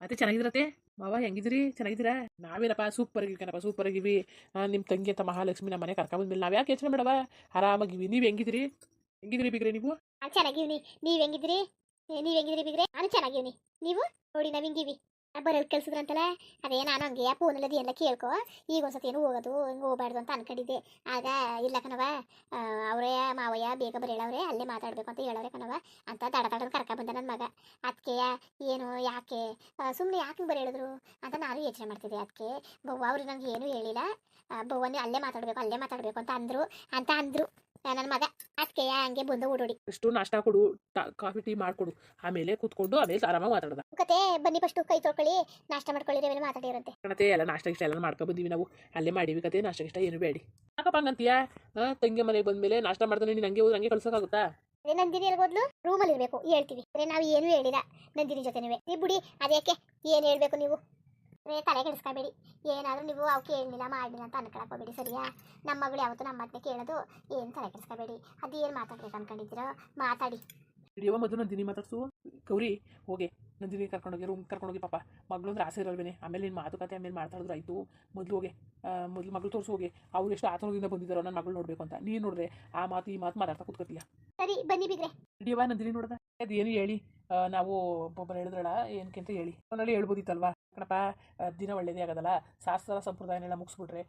ಅತ್ತೆ ಚೆನ್ನಾಗಿದ್ರತೆ ಮಾವ ಹೆಂಗಿದ್ರಿ ಚೆನ್ನಾಗಿದ್ದೀರಾ? ನಾವೇನಪ್ಪ ಸೂಪರ್ ಆಗಿವಿ ಸೂಪರ್ ಆಗಿವಿ. ನಿಮ್ಮ ತಂಗಿ ಅಂತ ಮಹಾಲಕ್ಷ್ಮಿ ನಮ್ಮ ಮನೆ ಕರ್ಕೊಂಡ್ಬಂದ್ಮೇಲೆ ನಾವು ಯಾಕೆ ಯೋಚನೆ ಮಾಡವ, ಆರಾಮಾಗಿವಿ. ನೀವು ಹೆಂಗಿದ್ರಿ? ಹೆಂಗಿದ್ರಿ ಬಿಗ್ರೆ ನೀವು? ನಾನು ಚೆನ್ನಾಗಿವ್ನಿ. ನೀವ್ ಹೆಂಗಿದ್ರಿ ಬಿಗ್ರೆ? ನಾನು ಚೆನ್ನಾಗಿವ್ನಿ. ನೀವು ನೋಡಿ ನಾವ್ ಹಿಂಗಿವಿ. ಬರೋದ್ ಕೆಲ್ಸದ್ರಂತಲ್ಲ, ಅದೇ ನಾನು ಹಂಗೆ ಫೋನಲ್ಲಿ ಎಲ್ಲ ಕೇಳ್ಕೊ. ಈಗ ಒಂದ್ಸತಿ ಏನು ಹೋಗೋದು ಹಿಂಗೆ ಹೋಗ್ಬಾರ್ದು ಅಂತ ಅನ್ಕೊಂಡಿದ್ದೆ. ಆಗ ಇಲ್ಲ ಕಣವ, ಅವರೇ ಮಾವಯ್ಯ ಬೇಗ ಬರೇಳವ್ರೆ, ಅಲ್ಲೇ ಮಾತಾಡ್ಬೇಕು ಅಂತ ಹೇಳವ್ರೆ ಕಣವ ಅಂತ ದಡ ಕರ್ಕ ಬಂದ ನನ್ನ ಮಗ. ಅದಕ್ಕೆ ಏನು ಯಾಕೆ ಸುಮ್ಮನೆ ಯಾಕೆ ಬರೀ ಹೇಳಿದ್ರು ಅಂತ ನಾನು ಯೋಚನೆ ಮಾಡ್ತಿದ್ದೆ. ಅದಕ್ಕೆ ಬವ್ವ ಅವ್ರು ನಂಗೆ ಏನು ಹೇಳಿಲ್ಲ, ಬವ್ವನೇ ಅಲ್ಲೇ ಮಾತಾಡ್ಬೇಕು ಅಂತ ಅಂದ್ರು ನನ್ನ ಮಗ. ಅದಕ್ಕೆ ಹಂಗೆ ಬಂದು ಓಡೋಡಿ ಇಷ್ಟು ನಾಷ್ಟ ಕೊಡು, ಕಾಫಿ ಟೀ ಮಾಡ್ಕೊಡು, ಆಮೇಲೆ ಕೂತ್ಕೊಂಡು ಆಮೇಲೆ ಆರಾಮಾಗಿ ಮಾತಾಡ್ದ ಕತೆ. ಬನ್ನಿ ಫಸ್ಟು ಕೈ ತೊಳ್ಕೊಳ್ಳಿ, ನಾಷ್ಟ ಮಾಡ್ಕೊಳ್ಳಿ, ಆಮೇಲೆ ಮಾತಾಡಿರಂತೆ. ಕಣತೆ. ಎಲ್ಲ ನಾಷ್ಟ ಇಷ್ಟ ಎಲ್ಲ ಮಾಡ್ಕೊ ಬಂದೀವಿ ನಾವು, ಅಲ್ಲೇ ಮಾಡೀವಿ ಕತೆ. ನಾಷ್ಟ ಇಷ್ಟ ಏನು ಬೇಡಿ ಯಾಕಪ್ಪ ಹಂಗಂತೀಯ? ತಂಗಿ ಮನೆಗೆ ಬಂದ್ಮೇಲೆ ನಾಷ್ಟ ಮಾಡ್ತಾನೆ ನೀನು ಹಂಗೆ ಹೋದ್ರೆ ಹಂಗೆ ಕಳ್ಸೋಕ್ಕಾಗುತ್ತಾ? ಅದೇ ನಂದಿನಿ ಎಲ್ಗೋದ್ಲು? ರೂಮಲ್ಲಿ ಇರಬೇಕು ಹೇಳ್ತೀವಿ. ಅದೇ ನಾವು ಏನು ಹೇಳಿಲ್ಲ ನಂದಿನಿ ಜೊತೆನೂ. ನೀವು ಬಿಡಿ ಅದೇಕೆ ಏನು ಹೇಳ್ಬೇಕು ನೀವು, ತಲೆ ಕೆಡಿಸ್ಕೋಬೇಡಿ. ಏನಾದರೂ ನೀವು ಅವಕ್ಕೆ ಹೇಳಿಲ್ಲ ಮಾಡಿಲ್ಲ ಅಂತ ಅನ್ಕೊಳಕ್ ಹೋಗ್ಬೇಡಿ, ಸರಿಯಾ? ನಮ್ಮ ಮಗಳು ಯಾವತ್ತೂ ನಮ್ಮ ಮಾತನ್ನೇ ಕೇಳೋದು. ಏನು ತಲೆ ಕೆಡಿಸ್ಕೋಬೇಡಿ. ಅದೇನು ಮಾತಾಡ್ಬೇಕು ಅನ್ಕೊಂಡಿದ್ದೀರೋ ಮಾತಾಡಿ. ಹಿಡಿಯವ ಮೊದಲು ನಂದಿನಿ ಮಾತಾಡ್ಸು. ಗೌರಿ ಹೋಗಿ ನಂದಿನಿ ಕರ್ಕೊಂಡೋಗಿ ರೂಮ್ ಕರ್ಕೊಂಡೋಗಿ. ಪಾಪ ಮಗಳು ಅಂದ್ರೆ ಆಸೆ ಇರಲ್ವೇನೆ, ಆಮೇಲೆ ನಿನ್ನ ಮಾತುಕತೆ ಆಮೇಲೆ ಮಾತಾಡಿದ್ರು ಆಯಿತು. ಮೊದಲು ಹೋಗಿ ಮೊದಲು ಮಗಳು ತೋರಿಸು ಹೋಗಿ. ಅವ್ರು ಎಷ್ಟು ಆತರದಿಂದ ಬಂದಿದ್ದಾರೋ ನನ್ನ ಮಗಳು ನೋಡಬೇಕು ಅಂತ. ನೀನು ನೋಡ್ರೆ ಆ ಮಾತು ಈ ಮಾತು ಮಾತಾಡ್ತಾ ಕೂತ್ಕೋತೀಯ. ಸರಿ ಬನ್ನಿ ಬಿಗ್ರೆ. ಹಿಡಿಯವ ನಂದಿನಿ ನೋಡ್ದ ಅದೇನು ಹೇಳಿ. ನಾವು ಒಬ್ಬೊಬ್ಬರು ಹೇಳಿದ್ರಲ್ಲ ಏನಕ್ಕೆ ಅಂತ ಹೇಳಿ ಅವನಲ್ಲಿ ಹೇಳ್ಬೋದಿತ್ತಲ್ವಾ ಕಣಪ್ಪ. ದಿನ ಒಳ್ಳೇದೇ ಆಗೋದಲ್ಲ, ಶಾಸ್ತ್ರ ಸಂಪ್ರದಾಯನೆಲ್ಲ ಮುಗಿಸ್ಬಿಟ್ರೆ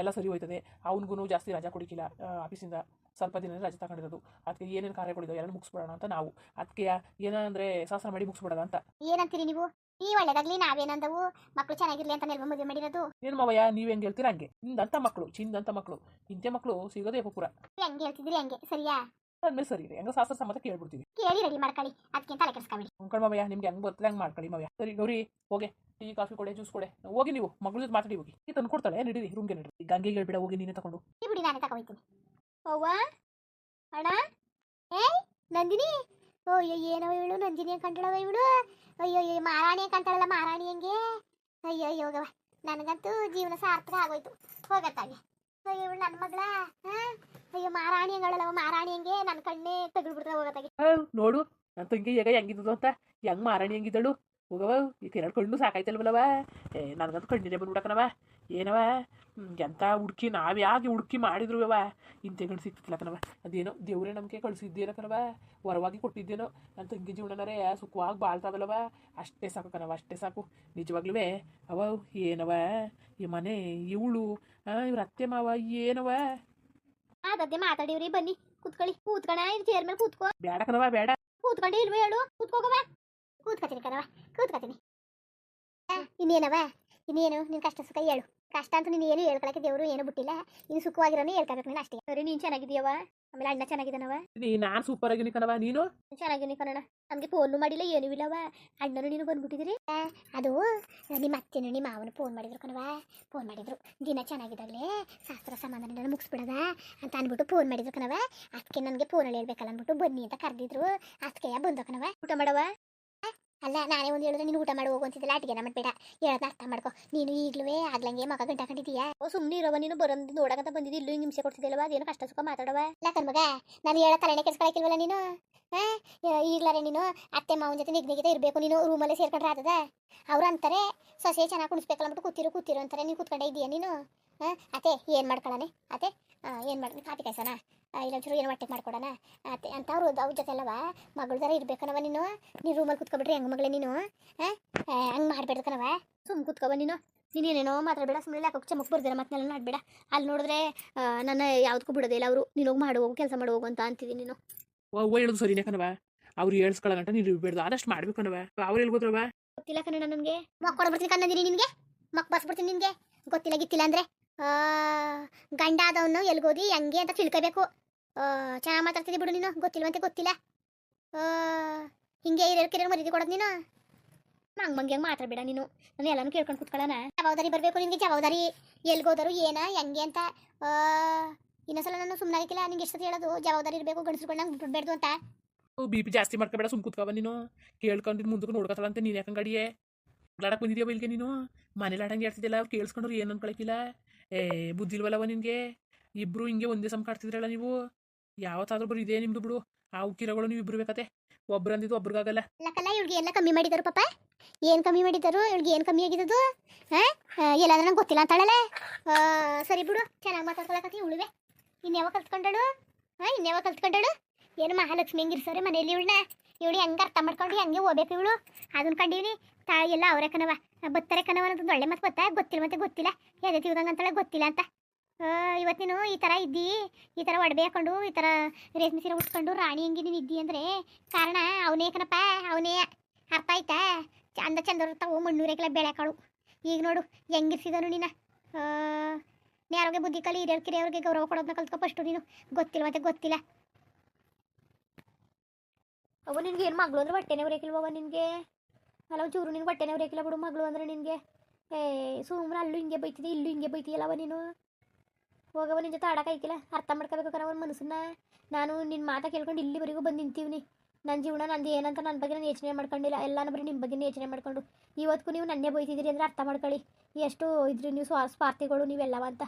ಎಲ್ಲ ಸರಿ ಹೋಯ್ತದೆ. ಅವನಿಗೂ ಜಾಸ್ತಿ ರಜಾ ಕೊಡಿಕಿಲ್ಲ ಆಫೀಸಿಂದ, ಸ್ವಲ್ಪ ದಿನ ರಜೆ ತಗೊಂಡಿರೋದು. ಅದಕ್ಕೆ ಏನೇನು ಕಾರ್ಯಗಳಿದೋ ಎಲ್ಲ ಮುಗಿಸ್ಬಿಡೋಣ ಅಂತ ನಾವು. ಅದಕ್ಕೆ ಏನಂದರೆ ಶಾಸ್ತ್ರ ಮಾಡಿ ಮುಗಿಸ್ಬಿಡೋಣ ಅಂತ. ಏನಂತೀರಿ ನೀವು? ಈ ಒಳ್ಳೇದಾಗ್ಲಿ, ನಾವೇನಂದವು ಮಕ್ಕಳು ಚೆನ್ನಾಗಿರ್ಲಿ ಅಂತ ನೆಲ್ವ ಮದುವೆ ಮಾಡಿರೋದು. ಏನು ಮಾವಯ್ಯ ನೀವು ಹೆಂಗೆ ಹೇಳ್ತೀರಾ ಹಂಗೆ. ನಿಂದಂಥ ಮಕ್ಕಳು ಚಿಂದಂಥ ಮಕ್ಕಳು ಇಂಥ ಮಕ್ಕಳು ಸಿಗೋದೇ ಪುರ. ಹೆಂಗೆ ಹೇಳ್ತಿದ್ರಿ ಹಂಗೆ, ಸರಿಯಾ? ಅಂದಮೇಲೆ ಸರಿ ಇದೆ, ಹೆಂಗ ಶಾಸ್ತ್ರ ಸಮ್ಮತ ಕೇಳ್ಬಿಡ್ತೀವಿ. ಕೇಳಿ ರೆಡಿ ಮಾಡ್ಕೊಳ್ಳಿ, ಅದಕ್ಕಿಂತ ತಲೆ ಕೆಡಿಸ್ಕೋಬೇಡಿ. ಉಂಕಳ್ ಮಾವಯ್ಯ ನಿಮ್ಗೆ ಹೆಂಗೆ ಬರ್ತದೆ ಹಂಗೆ ಮಾಡ್ಕೊಳ್ಳಿ ಮಾವಯ್ಯ. ಸರಿ ಗೌರಿ ಹೋಗಿ ಟೀ ಕಾಫಿ ಕೊಡೆ ಜ್ಯೂಸ್ ಕೊಡೆ ಹೋಗಿ. ನೀವು ಮಗಳ ಜೊತೆ ಮಾತಾಡಿ ಹೋಗಿ. ಈ ತಂದು ಕೊಡ್ತಾಳೆ, ನಡೀರಿ ರೂಮ್ಗೆ ನಡೀರಿ. ಗಂಗೆಗೆ ಹೇಳ್ಬೇಡ, ಹೋಗಿ ನೀನೇ ತಗೊಂಡು. ಈ ಬಿಡಿ ನಾನೇ ತಗೋಯ್ತೀನಿ. ಅವ್ವ ಅಣ್ಣ, ಏಯ್ ನಂದಿನಿ. ಅಯ್ಯೋ ಏನವ ಇವಳು ನಂದಿನಿ ಕಂಟಾಳವ ಇವಳು. ಅಯ್ಯೋ ಮಾರಾಣಿ ಕಂಟಾಳಲ್ಲ, ಮಾರಾಣಿ ಹೆಂಗೆ. ಅಯ್ಯೋ ಯೋಗವ, ನನಗಂತೂ ಜೀವನ ಸಾರ್ಥಕ ಆಗೋಯ್ತು ಹೋಗತ್ತಾಗೆ. ಅಯ್ಯೋ ಇವಳು ನನ್ನ ಮಗಳ. ಅಯ್ಯೋ ಮಾರಾಣಿ ಹಂಗಳಲ್ಲವ, ಮಾರಾಣಿ ಹೆಂಗೆ ನನ್ನ ಕಣ್ಣೇ ತೆಗೆದ್ಬಿಡ್ತಾ ಹೋಗತ್ತಾಗೆ. ನೋಡು ನನ್ನ ತಂಗಿ ಈಗ ಹೆಂಗಿದ್ದು ಅಂತ, ಹೆಂಗೆ ಮಾರಾಣಿ ಹೆಂಗಿದ್ದಳು. ಹೋಗವ ಈಗ ಎರಡು ಕಣ್ಣು ಸಾಕಾಯ್ತಲ್ವಲ್ಲವ. ನನಗಂತೂ ಕಣ್ಣಿನೇ ಬಂದ್ಬಿಡಕನವ. ಏನವ ಎಂಥ ಹುಡುಕಿ ನಾವು ಯಾಕೆ ಹುಡುಕಿ ಮಾಡಿದ್ರು ಅವ ಇಂಥ ಗಂಡು ಸಿಕ್ತಿಲ್ಲ ಕಣವ. ಅದೇನೋ ದೇವರೇ ನಮಗೆ ಕಳಿಸಿದ್ದೇನೋ ಕಣವ, ಹೊರವಾಗಿ ಕೊಟ್ಟಿದ್ದೇನೋ. ನನ್ನ ತಂಗಿ ಜೀವನರೇ ಸುಖವಾಗಿ ಬಾಳ್ತಾವಲ್ಲವ. ಅಷ್ಟೇ ಸಾಕು ಕಣವ, ಅಷ್ಟೇ ಸಾಕು ನಿಜವಾಗ್ಲೂ. ಅವ ಏನವ ಈ ಮನೆ ಇವಳು ಇವ್ರ ಅತ್ತೆ ಮಾವ ಏನವ. ಅದದ್ದೇ ಮಾತಾಡಿವ್ರಿ, ಬನ್ನಿ ಕೂತ್ಕೊಳ್ಳಿ. ಕೂತ್ಕಣ, ಇದು ಚೇರ್ ಮೇಲೆ ಕೂತ್ಕೋ. ಬೇಡ ಕಣವ ಬೇಡ. ಕೂತ್ಕೊಂಡೆ ಇಲ್ವೇ ಹೇಳು? ಕೂತ್ಕೋಗವ. ಕೂತ್ಕೊತೀನಿ ಕಣವ, ಕೂತ್ಕೊತೀನಿ. ಇನ್ನೇನವ, ಇನ್ನೇನು ನಿನ್ ಕಷ್ಟ ಸುಖ ಹೇಳು. ಕಷ್ಟ ಅಂತ ನೀನು ಏನು ಹೇಳ್ಕೊಳಕ್ಕೆ ದೇವರು ಏನು ಬಿಟ್ಟಿಲ್ಲ. ನೀನು ಸುಖವಾಗಿರೋನು ಹೇಳ್ಕೊಬೇಕು ನೀನು ಅಷ್ಟೇ. ಸರಿ ನೀನು ಚೆನ್ನಾಗಿದೀಯವ? ಆಮೇಲೆ ಅಣ್ಣ ಚೆನ್ನಾಗಿದ್ದಾನವ? ನಾನು ಸೂಪರ್ ಆಗಿನಿ ಕಣವ. ನೀನು? ಚೆನ್ನಾಗಿನಿ ಕಣಣ್ಣ. ನಮಗೆ ಫೋನು ಮಾಡಿಲ್ಲ ಏನೂ ಇಲ್ಲವ. ಅಣ್ಣನು ನೀನು ಬಂದ್ಬಿಟ್ಟಿದ್ದೀರಿ. ಅದು ನಿಮ್ಮ ಅತ್ತೆನೂ ನಿಮ್ಮ ಮಾವನು ಫೋನ್ ಮಾಡಿದ್ರು ಕಣವ. ಫೋನ್ ಮಾಡಿದ್ರು ದಿನ ಚೆನ್ನಾಗಿದ್ದಾಗಲೇ ಶಾಸ್ತ್ರ ಸಂಬಂಧನ ಮುಗಿಸ್ಬಿಡದ ಅಂತ ಅಂದ್ಬಿಟ್ಟು ಫೋನ್ ಮಾಡಿದ್ರು ಕಣವ. ಅದಕ್ಕೆ ನನಗೆ ಫೋನಲ್ಲಿ ಹೇಳ್ಬೇಕಲ್ಲ ಅಂದ್ಬಿಟ್ಟು ಬನ್ನಿ ಅಂತ ಕರೆದಿದ್ರು. ಅದಕ್ಕೆ ಬಂದ ಕಣವ. ಊಟ ಮಾಡವ? ಅಲ್ಲ ನಾನೇ ಒಂದು ಹೇಳಿದ್ರೆ ನೀನು ಊಟ ಮಾಡಿ ಹೋಗು ಅಂತಿದ್ದಿಲ್ಲ. ಅಟ್ಟಿಗೆನ ಮಾಡಬೇಡ, ಹೇಳೋದನ್ನ ಅರ್ಥ ಮಾಡ್ಕೊ. ನೀನು ಈಗಲೂ ಆಗ್ಲಂಗೆ ಮಗ ಗಂಟ ಹಾಕೊಂಡಿದೀಯಾ? ಓ ಸುಮ್ಮನೆ ಇರವ, ನೀನು ಬರೋದು ನೋಡಕಂತ ಬಂದಿದ್ದು ಇಲ್ಲೂ ಹಿಂಸೆ ಕೊಡ್ತಿದ್ದಲ್ವ. ಅದೇನು ಕಷ್ಟ ಸುಖ ಮಾತಾಡವ. ಇಲ್ಲ ಕಣ್ಮಗ, ನಾನು ಹೇಳೋ ತಲೆನೇ ಕೆಡ್ಸ್ಕೊಳಕಿಲ್ವಲ್ಲ ನೀನು. ಈಗ್ಲಾರೆ ನೀನು ಅತ್ತೆ ಮಾವನ ಜೊತೆ ನಿಗ್ನಿಗಿತ ಇರಬೇಕು. ನೀನು ರೂಮಲ್ಲೇ ಸೇರ್ಕೊಂಡ್ರೆ ಆತದ. ಅವ್ರು ಅಂತಾರೆ ಸೊಸೆ ಚೆನ್ನಾಗಿ ಕುಣಿಸ್ಬೇಕಲ್ಲ ಅಂದ್ಬಿಟ್ಟು ಕೂತಿರು ಅಂತಾರೆ. ನೀವು ಕೂತ್ಕೊಂಡೇ ಇದೀಯಾ ನೀನು? ಅತ್ತೆ ಏನು ಮಾಡ್ಕೊಳ್ಳಾನೆ ಅತ್ತೆ? ಏನು ಮಾಡಿ ಕಾಫಿ ಕಾಯ್ಸೋಣ, ಇಲ್ಲೊಂಚೂರು ಏನು ಹೊಟ್ಟೆಗೆ ಮಾಡ್ಕೊಡೋಣ ಅತ್ತೆ ಅಂತ ಅವ್ರ ಜೊತೆ ಅಲ್ಲವ ಮಗಳ ಥರ ಇರ್ಬೇಕನವ. ನೀನು ರೂಮಲ್ಲಿ ಕುತ್ಕೊಬಿಟ್ರಿ ಹೆಂಗೆ ಮಗಳೇ ನೀನು? ಹಂಗೆ ಮಾಡಬೇಡ್ದು ಕಣವ. ಸುಮ್ಮನೆ ಕುತ್ಕೊಬ ನೀನು. ನೀನೇನೇನೋ ಮಾತಾಡಬೇಡ, ಸುಮ್ಮನೆ ಯಾಕೆ ಚಮಕ್ ಬರ್ದಿರ ಮತ್ತನೆಲ್ಲ ನಾಡಬೇಡ. ಅಲ್ಲಿ ನೋಡಿದ್ರೆ ನನ್ನ ಯಾವುದಕ್ಕೂ ಬಿಡೋದೇ ಇಲ್ಲ ಅವರು. ನೀನು ಹೋಗಿ ಮಾಡಿ ಹೋಗು, ಕೆಲಸ ಮಾಡಿ ಹೋಗು ಅಂತ ಅಂತಿದ್ದೀನಿ ನೀನು. ಹೇಳೋದು ಸರಿನೇ ಕಣವ. ಅವ್ರು ಹೇಳ್ಸ್ಕೊಳ್ಳೋಗಂಟ ನೀನು ಇರಬೇಡ್ದು, ಆದಷ್ಟು ಮಾಡ್ಬೇಕು ಕಣವ. ಅವ್ರು ಹೇಳ್ಬೋದ್ರವ? ಗೊತ್ತಿಲ್ಲ ಕಣ ನನಗೆ. ಮಕ್ಕ ಕೊಡ್ಬಿಡ್ತೀನಿ ಕಣ್ಣಂದಿರಿ ನಿನಗೆ, ಮಕ್ಕ ಬಸ್ಬಿಡ್ತೀನಿ ನಿನಗೆ. ಗೊತ್ತಿಲ್ಲ ಗಿತ್ತಿಲ್ಲ ಅಂದರೆ ಗಂಡ ಆದವನು ಎಲ್ಗೋದಿ ಹೆಂಗೆ ಅಂತ ತಿಳ್ಕೋಬೇಕು. ಚೆನ್ನಾಗಿ ಮಾತಾಡ್ತಿದ್ದಿ ಬಿಡು ನೀನು. ಗೊತ್ತಿಲ್ವಂತೆ ಗೊತ್ತಿಲ್ಲ. ಹಿಂಗೆ ಕಿರಿಯರು ಮರೀದಿ ಕೊಡೋದು ನೀನು. ಮಂಗೆ ಮಾತಾಡಬೇಡ ನೀನು. ನಾನು ಎಲ್ಲಾನು ಕೇಳ್ಕೊಂಡು ಕುತ್ಕೊಳ್ಳೋಣ. ಜವಾಬ್ದಾರಿ ಬರಬೇಕು ನಿನಗೆ, ಜವಾಬ್ದಾರಿ. ಎಲ್ಗೋದರು ಏನ ಹೆಂಗೆ ಅಂತ. ಇನ್ನೊಂದ್ಸಲ ನಾನು ಸುಮ್ಮನೆ ಆಗಿಲ್ಲ. ನಿಂಗೆ ಎಷ್ಟು ಹೇಳೋದು ಜವಾಬ್ದಾರಿ ಇರಬೇಕು, ಗಂಡಸ್ರುಗಳನ್ನ ಬಿಡಬೇಡ್ದು ಅಂತ. ಬಿ ಪಿ ಜಾಸ್ತಿ ಮಾಡ್ಕೋಬೇಡ, ಸುಮ್ ಕುತ್ಕೋವ ನೀನು. ಕೇಳ್ಕೊಂಡಿದ್ದು ಮುಂದಕ್ಕೆ ನೋಡ್ಕೊತಾಳಂತೆ. ನೀನು ಯಾಕಂಗೆ ಗಡಿಯೇ ಆಡಕ್ಕೆ ಬಂದಿದ್ಯವ ಇಲ್ಲಿಗೆ ನೀನು? ಮನೇಲಿ ಆಡಂಗೆ ಆಡ್ತಿದ್ದಿಲ್ಲ. ಅವ್ರು ಕೇಳಿಸ್ಕೊಂಡ್ರು ಏನು ಅನ್ಕೊಳಕಿಲ್ಲ. ಬುದ್ಧಿ ಇಲ್ವಲ್ಲವ ನಿನಗೆ? ಇಬ್ಬರು ಹಿಂಗೆ ಒಂದೇ ಸಮ ಕಾಡ್ತಿದ್ರಲ್ಲ ನೀವು. ಯಾವತ್ತಾದ್ರೂ ಬರೀ ಇದೇ ನಿಮ್ದು ಬಿಡು. ಆ ಉಕ್ಕಿರಗಳು ನೀವು ಇಬ್ಬರು ಬೇಕತೆ. ಒಬ್ರು ಅಂದಿದ್ದು ಒಬ್ರಿಗಾಗಲ್ಲ. ಲಕ್ಕಲ್ಲ ಇವ್ರಿಗೆ ಎಲ್ಲ ಕಮ್ಮಿ ಮಾಡಿದಾರು ಪಾಪ. ಏನು ಕಮ್ಮಿ ಮಾಡಿದ್ದಾರು ಇವಳಿಗೆ ಏನು ಕಮ್ಮಿ ಆಗಿದ್ದದು ಹಾಂ ಎಲ್ಲಾದ್ರೂ ನಂಗೆ ಗೊತ್ತಿಲ್ಲ ಅಂತಾಳಲ್ಲ ಸರಿ ಬಿಡು ಚೆನ್ನಾಗಿ ಮಾತಾಡ್ಕೊಳಕತ್ತಿ ಉಳಿವೆ ಇನ್ಯಾವಾಗ ಕಲ್ತ್ಕೊಂಡಳು ಹಾಂ ಇನ್ಯಾವಾಗ ಕಲ್ತ್ಕೊಂಡಳು ಏನು ಮಹಾಲಕ್ಷ್ಮಿ ಹೆಂಗೆ ಇರ್ಸೋರೆ ಮನೇಲಿ ಇವಳನ್ನ ಇವಳು ಹೆಂಗೆ ಅರ್ಥ ಮಾಡ್ಕೊಂಡು ಹೆಂಗೆ ಹೋಗ್ಬೇಕು ಇವಳು ಅದನ್ನ ಕಂಡೀನಿ ತಾಯಿ ಎಲ್ಲ ಅವರೇ ಕಣವ ಬತ್ತಾರೆ ಕಣವ ಅನ್ನೋದು ಒಳ್ಳೆ ಮತ್ತೆ ಗೊತ್ತಿಲ್ಲ ಮತ್ತೆ ಗೊತ್ತಿಲ್ಲ ಎದೆ ತಿಳ್ದಂಗೆ ಅಂತಾಳೆ ಗೊತ್ತಿಲ್ಲ ಅಂತ ಇವತ್ತು ನೀನು ಈ ಥರ ಇದ್ದಿ ಈ ಥರ ಒಡವೆ ಹಾಕೊಂಡು ಈ ಥರ ರೇಷ್ಮೆ ಸೀರೆ ಉಟ್ಕೊಂಡು ರಾಣಿ ಹೆಂಗೆ ನೀನು ಇದ್ದಿ ಅಂದರೆ ಕಾರಣ ಅವನೇ ಕಣಪ್ಪ ಅವನೇ ಅರ್ಥ ಆಯ್ತಾ ಚಂದ ಚಂದ ಇರ್ತಾವು ಮಣ್ಣೂರೆಗೆಲ್ಲ ಬೆಳೆಕಾಳು ಈಗ ನೋಡು ಹೆಂಗಿರ್ಸಿದನು ನೀನು ಯಾರಿಗೆ ಬುದ್ಧಿ ಕಲಿ ಹಿರಿಯರ್ ಕಿರಿಯವ್ರಿಗೆ ಗೌರವ ಕೊಡೋದನ್ನ ಕಲ್ತ್ಕೊ ಫಸ್ಟು ನೀನು ಗೊತ್ತಿಲ್ಲ ಮತ್ತೆ ಗೊತ್ತಿಲ್ಲ ಅವ ನಿನ್ಗೆ ಏನು ಮಗಳು ಅಂದ್ರೆ ಬಟ್ಟೆನೇ ಉರೇಕಿಲ್ವವ ನಿನಗೆ ಅಲ್ಲ ಚೂರು ನಿನ್ಗೆ ಬಟ್ಟೆನೇ ಉರೇಕಿಲ್ಲ ಬಿಡು ಮಗಳು ಅಂದ್ರೆ ನಿನಗೆ ಸುಮ್ಮನೆ ಅಲ್ಲೂ ಹಿಂಗೆ ಬೈತಿದ್ದೆ ಇಲ್ಲೂ ಹಿಂಗೆ ಬೈತೀಯಲ್ಲವ ನೀನು ಹೋಗವ ನಿನ್ನ ಜೊತೆ ಆಡೋಕ್ಕಾಯ್ತಿಲ್ಲ ಅರ್ಥ ಮಾಡ್ಕೋಬೇಕು ಕಣ ಒಂದು ಮನಸ್ಸನ್ನ ನಾನು ನಿನ್ನ ಮಾತಾ ಕೇಳ್ಕೊಂಡು ಇಲ್ಲಿವರೆಗೂ ಬಂದು ನಿಂತೀವಿ ನನ್ನ ಜೀವನ ನಂದು ಏನಂತ ನನ್ನ ಬಗ್ಗೆ ನಾನು ಯೋಚನೆ ಮಾಡ್ಕೊಂಡಿಲ್ಲ ಎಲ್ಲಾನು ಬರೀ ನಿಮ್ಮ ಬಗ್ಗೆ ಯೋಚನೆ ಮಾಡ್ಕೊಂಡು ಇವತ್ತಿಗೂ ನೀವು ನನ್ನೇ ಬೈತಿದ್ದೀರಿ ಅಂದರೆ ಅರ್ಥ ಮಾಡ್ಕೊಳ್ಳಿ ಎಷ್ಟು ಇದ್ರಿ ನೀವು ಸ್ವಾರ್ಥಿಗಳು ನೀವೆಲ್ಲವ ಅಂತ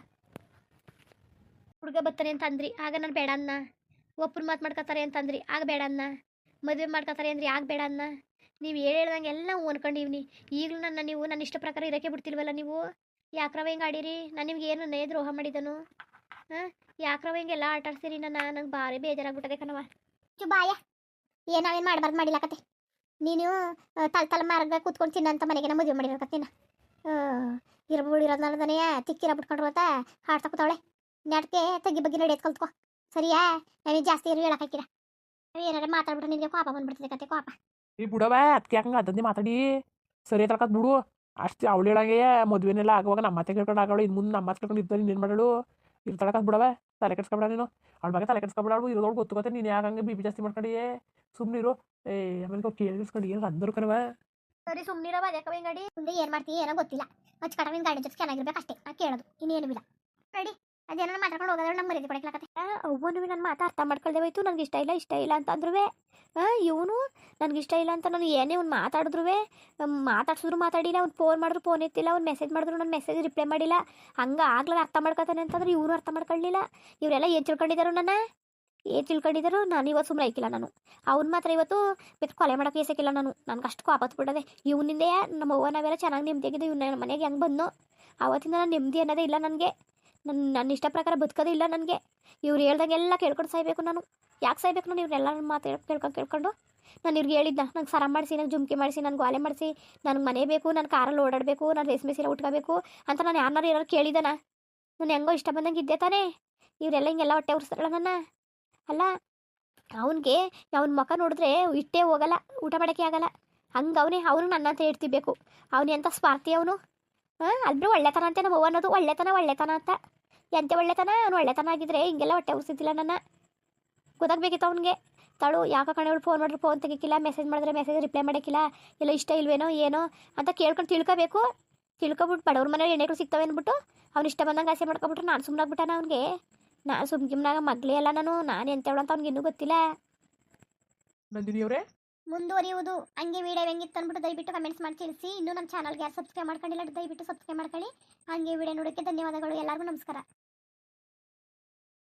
ಹುಡುಗ ಬರ್ತಾನೆ ಅಂತ ಅಂದ್ರಿ ಆಗ ನಾನು ಬೇಡ ಅನ್ನ ಒಬ್ಬರು ಮಾತು ಮಾಡ್ಕೊತಾರೆ ಅಂತಂದ್ರಿ ಆಗ ಬೇಡ ಅನ್ನ ಮದುವೆ ಮಾಡ್ಕೊತಾರೆ ಅಂದ್ರೆ ಯಾಕೆ ಬೇಡ ಅನ್ನ ನೀವು ಹೇಳ್ದಂಗೆ ಎಲ್ಲ ಅನ್ಕೊಂಡಿವ್ನಿ ಈಗಲೂ ನನ್ನ ಇಷ್ಟ ಪ್ರಕಾರ ಇರೋಕ್ಕೆ ಬಿಡ್ತಿಲ್ವಲ್ಲ ನೀವು ಯಾಕ್ರವ ಹಿಂಗೆ ಆಡಿರಿ ನಾನು ನಿಮ್ಗೆ ಏನು ದ್ರೋಹ ಮಾಡಿದನು ಹಾಂ ಯಾಕ್ರವ ಹಿಂಗೆಲ್ಲ ಆಟ ಆಡ್ಸಿರಿ ನಂಗೆ ಭಾರಿ ಬೇಜಾರಾಗ್ಬಿಟ್ಟದೆ ಕಣವ ಬಾಯ ಏನಾವೇನು ಮಾಡಬಾರ್ದು ಮಾಡಿಲ್ಲಕತ್ತೆ ನೀನು ತಲೆ ಮಾರ್ಗ ಕೂತ್ಕೊಂಡು ತಿನ್ನಂತ ಮನೆಗೆ ಮದುವೆ ಮಾಡಿರಕತ್ತೀನ ಇರ್ಬೋದು ಇರೋದನೇ ತಿಕ್ಕಿರ ಬಿಟ್ಕೊಂಡ್ರತ್ತ ಹಾಡ್ಸಕ್ತಾವಳೆ ನಾಟಕೆ ತಗ್ಗಿ ಬಗ್ಗೆ ನಡೆಯೋದು ಕಲ್ತ್ಕೊ ಸರಿಯಾ ನನಗೆ ಜಾಸ್ತಿ ಇರೋ ಹೇಳಕ್ಕಿರ ಏನಾರ ಮಾತಾಡ್ಬಿಟ್ರೆ ನಿನಗೆ ಕೋಪ ಬಂದ್ಬಿಡ್ತದೆ ಕತೆ ಕೋಪ ಈ ಬಿಡವ ಅದಕ್ಕೆ ಹಂಗೆ ಅದಂತೆ ಮಾತಾಡಿ ಸರಿ ತಳ್ಕತ್ ಬಿಡು ಅಷ್ಟು ಅವಳು ಹೇಳಂಗೆ ಮದುವೆನೆಲ್ಲ ಆಗುವಾಗ ನಮ್ಮ ಮಾತೆ ಕೇಳ್ಕೊಂಡು ಆಗೋಳು ಇನ್ನು ಮುಂದೆ ನಮ್ಮ ಮಾತು ಕೇಳ್ಕೊಂಡು ಇರ್ತಾರೆ ಇನ್ನೇನು ಮಾಡಳು ಇರ್ತಳಕತ್ ಬಿಡವ ತಲೆ ಕೆಡ್ಸ್ಕೊಬೇಡ ನೀನು ಅವಳ ಬಗ್ಗೆ ತಲೆ ಕೆಡ್ಸ್ಕೊಬೇಡಾಳು ಇರೋದೊಳು ಗೊತ್ತುಗೊತ್ತೆ ನೀನು ಯಾಕಂಗೆ ಬಿ ಪಿ ಜಾಸ್ತಿ ಮಾಡ್ಕೊಂಡು ಸುಮ್ಮನಿರು ಆಮೇಲೆ ಕೇಳಿಸ್ಕೊಂಡು ಏನು ಅಂದರು ಕಣವ ಸರಿ ಸುಮ್ಮನಿರವ ಅದಕ್ಕೆ ಹಿಂಗಡಿ ಮುಂದೆ ಏನು ಮಾಡ್ತೀವಿ ಏನೋ ಗೊತ್ತಿಲ್ಲ ಮಚ್ಚ ನಿನ್ನ ಗಾಡಿ ಜೊತೆ ಚೆನ್ನಾಗಿರ್ಬೇಕು ಅಷ್ಟೇ ನಾ ಕೇಳೋದು ಇನ್ನೇನು ಇಲ್ಲ ರೆಡಿ ಅದೇನೋ ಮಾತಾಡ್ಕೊಂಡು ಹೋಗೋದ್ರೆ ನಮ್ಮ ಮರ್ಯಾದೆ ಕೊಡಕ್ಲಾಕತ್ತೆ ಅವ್ವನು ನನ್ನ ಮಾತು ಅರ್ಥ ಮಾಡ್ಕೊಳ್ದೆ ಹೋಯ್ತು ನನಗೆ ಇಷ್ಟ ಇಲ್ಲ ಅಂತಂದ್ರೂ ಇವನು ನನಗೆ ಇಷ್ಟ ಇಲ್ಲ ಅಂತ ನಾನು ಏನೇ ಅವ್ನು ಮಾತಾಡಿದ್ರು ಮಾತಾಡ್ಸಿದ್ರು ಮಾತಾಡಿಲ್ಲ ಅವ್ನು ಫೋನ್ ಮಾಡಿದ್ರು ಫೋನ್ ಎತ್ತಿಲ್ಲ ಅವ್ನು ಮೆಸೇಜ್ ಮಾಡಿದ್ರು ನಾನು ಮೆಸೇಜ್ ರಿಪ್ಲೈ ಮಾಡಿಲ್ಲ ಹಂಗೆ ಆಗ್ಲಲ್ಲ ಅರ್ಥ ಮಾಡ್ಕೊತಾನೆ ಅಂತಂದ್ರೆ ಇವನು ಅರ್ಥ ಮಾಡ್ಕೊಳ್ಳಿಲ್ಲ ಇವರೆಲ್ಲ ಏನು ತಿಳ್ಕೊಂಡಿದ್ದಾರು ಏನು ತಿಳ್ಕೊಂಡಿದ್ದಾರು ನಾನು ಇವತ್ತು ಸುಮ್ಮನೆ ಆಯ್ಕಿಲ್ಲ ನಾನು ಅವ್ನು ಮಾತ್ರ ಇವತ್ತು ಬೇಕು ಕೊಲೆ ಮಾಡೋಕ್ಕೆ ಎಸಕಿಲ್ಲ ನನಗೆ ಅಷ್ಟು ಕೋಪತ್ತು ಬಿಡದೆ ಇವನಿಂದೇ ನಮ್ಮ ಅವ್ವ ನಾವೆಲ್ಲ ಚೆನ್ನಾಗಿ ನೆಮ್ಮದಿಯಾಗಿದೆ ಇವ್ನ ಮನೆಗೆ ಹೆಂಗೆ ಬಂದು ಆವತ್ತಿಂದ ನಾನು ನೆಮ್ಮದಿ ಅನ್ನೋದೇ ಇಲ್ಲ ನನಗೆ ನನ್ನ ಇಷ್ಟ ಪ್ರಕಾರ ಬದುಕೋದೇ ಇಲ್ಲ ನನಗೆ ಇವ್ರು ಹೇಳ್ದಂಗೆಲ್ಲ ಕೇಳ್ಕೊಂಡು ಸಾಯ್ಬೇಕು ನಾನು ಯಾಕೆ ಸಾಯ್ಬೇಕು ನಾನು ಇವ್ರೆಲ್ಲ ಮಾತು ಕೇಳ್ಕೊಂಡು ನಾನು ಇವ್ರಿಗೆ ಹೇಳಿದ್ದ ನಂಗೆ ಸರ ಮಾಡಿಸಿ ನಂಗೆ ಜುಮ್ಕಿ ಮಾಡಿಸಿ ನನಗೆ ಗೋಲೆ ಮಾಡಿಸಿ ನನಗೆ ಮನೆ ಬೇಕು ನಾನು ಕಾರಲ್ಲಿ ಓಡಾಡಬೇಕು ನಾನು ರೇಷ್ಮೆ ಸೀರೆ ಉಟ್ಕೋಬೇಕು ಅಂತ ನಾನು ಯಾರು ಕೇಳಿದಾನ ನಾನು ಹೆಂಗೋ ಇಷ್ಟ ಬಂದಂಗೆ ಇದ್ದೆ ತಾನೇ ಇವರೆಲ್ಲ ಹಿಂಗೆಲ್ಲ ಹೊಟ್ಟೆ ಉರ್ಸ್ತಾರಲ್ಲ ನನ್ನ ಅಲ್ಲ ಅವನಿಗೆ ಅವ್ನ ಮುಖ ನೋಡಿದ್ರೆ ಇಟ್ಟೇ ಹೋಗಲ್ಲ ಊಟ ಮಾಡೋಕ್ಕೆ ಆಗಲ್ಲ ಹಂಗೆ ಅವನು ನನ್ನಂತ ಹೇಳ್ತಿರ್ಬೇಕು ಅವನು ಎಂಥ ಸ್ವಾರ್ಥಿ ಅವನು ಅಲ್ಬಿಡು ಒಳ್ಳೆತನ ಅಂತೆ ನಮ್ಮ ಅವ್ವ ಅನ್ನೋದು ಒಳ್ಳೆತನ ಅಂತ ಎಂತೆ ಒಳ್ಳೆತನ ಅವನು ಒಳ್ಳೆತನ ಆಗಿದ್ರೆ ಹಿಂಗೆಲ್ಲ ಹೊಟ್ಟೆ ಉರ್ಸಿದ್ದಿಲ್ಲ ನನ್ನ ಗೊತ್ತಾಗಬೇಕಿತ್ತು ಅವನಿಗೆ ತಾಳು ಯಾಕೆ ಕಣವಳು ಫೋನ್ ಮಾಡಿದ್ರೆ ಫೋನ್ ತೆಗಿಕ್ಕಿಲ್ಲ ಮೆಸೇಜ್ ಮಾಡಿದ್ರೆ ಮೆಸೇಜ್ ರಿಪ್ಲೈ ಮಾಡೋಕ್ಕಿಲ್ಲ ಎಲ್ಲ ಇಷ್ಟ ಇಲ್ವೇನೋ ಏನೋ ಅಂತ ಕೇಳ್ಕೊಂಡು ತಿಳ್ಕೊಬಿಟ್ಟು ಬಡವ್ರ ಮನೇಲಿ ಎಣ್ಣೆಗಳು ಸಿಗ್ತವೆ ಅಂದ್ಬಿಟ್ಟು ಅವ್ನು ಇಷ್ಟ ಬಂದಂಗೆ ಆಸೆ ಮಾಡ್ಕೊಬಿಟ್ರೆ ನಾನು ಸುಮ್ಮನಾಗ್ಬಿಟ್ಟಾನ ಅವ್ನಿಗೆ ನಾನು ಸುಮ್ಗಿಮ್ನಾಗ ಮಗಳೇ ಅಲ್ಲ ನಾನು ಎಂತವಳು ಅಂತ ಅವ್ನಿಗೆ ಇನ್ನೂ ಗೊತ್ತಿಲ್ಲ ನಂದಿನಿ ಅವರೇ ಮುಂದುವರಿಯುವುದು ಹಂಗೆ ವಿಡಿಯೋ ಹೆಂಗಿತ್ತು ಅಂದ್ಬಿಟ್ಟು ದಯವಿಟ್ಟು ಕಮೆಂಟ್ಸ್ ಮಾಡಿ ತಿಳಿಸಿ ಇನ್ನೂ ನಮ್ಮ ಚಾನಲ್ಗೆ ಯಾರು ಸಬ್ಸ್ಕ್ರೈಬ್ ಮಾಡ್ಕೊಂಡಿಲ್ಲ ದಯವಿಟ್ಟು ಸಬ್ಸ್ಕ್ರೈಬ್ ಮಾಡ್ಕೊಳ್ಳಿ ಹಂಗೆ ವಿಡಿಯೋ ನೋಡೋಕ್ಕೆ ಧನ್ಯವಾದಗಳು ಎಲ್ಲರಿಗೂ ನಮಸ್ಕಾರ.